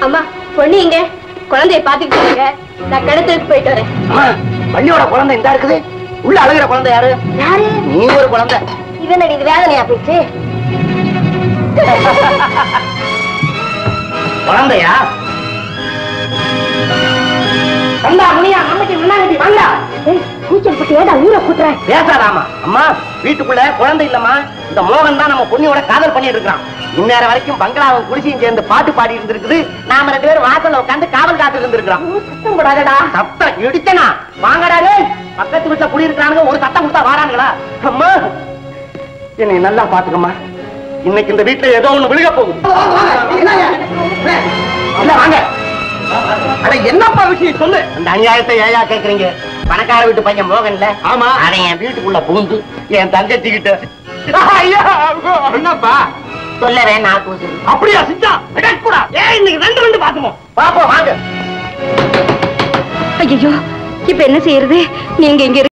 அம்மா பொண்ணு இங்க குழந்தைய பாத்துக்கிட்டு நான் கிணத்துக்கு போயிட்டு வரேன். வள்ளியோட குழந்தை இந்த இருக்குது. உள்ள அழுகிற குழந்தை யாரு? யாரு? நீ ஒரு குழந்தை. இது வேதனையா போயிடுச்சு. குழந்தையா? கண்டா முனியா அம்மைக்கு முன்னாடி வாங்க. கூச்சல் பட்டு ஏடா ஊரை கூட்டுறேன். பேசாதாமா. அம்மா வீட்டுக்குள்ள குழந்தை இல்லம்மா. இந்த மோகன் தான் நம்ம பொண்ணியோட காதல் பண்ணிட்டு இருக்கான். இந்நேரம் வரைக்கும் பங்களாவும் குடிசையும் சேர்ந்து பாட்டு பாடி இருந்திருக்குது. நாம 2 பேரும் வாசல்ல உட்காந்து காவல் காத்து இருந்திருக்கிறோம். சத்தம் போடாதடா. சத்தம் இடிச்சனா வாங்கடா. பக்கத்து வீட்டுல குடி இருக்கிறானுங்க. ஒரு சத்தம் கொடுத்தா வாரானுங்களா? அம்மா என்னை நல்லா பாத்துக்கம்மா. இன்னைக்கு இந்த வீட்டுல ஏதோ ஒண்ணு விழுக போகுது. வாங்க. என்னப்பா விஷயம் சொல்லு. அந்த அநியாயத்தை ஏயா கேக்குறீங்க? பணக்கார வீட்டு பையன் மோகன்ல. ஆமா. அவன் என் வீட்டுக்குள்ள புகுந்து என் தங்கச்சி கிட்ட என்னப்பா சொல்லறேன். நான் அப்படியா சித்தா? இன்னைக்கு 2 பாத்துமோ பாப்போம் வாங்க. ஐயோ இப்ப என்ன செய்யறது? நீங்க இங்க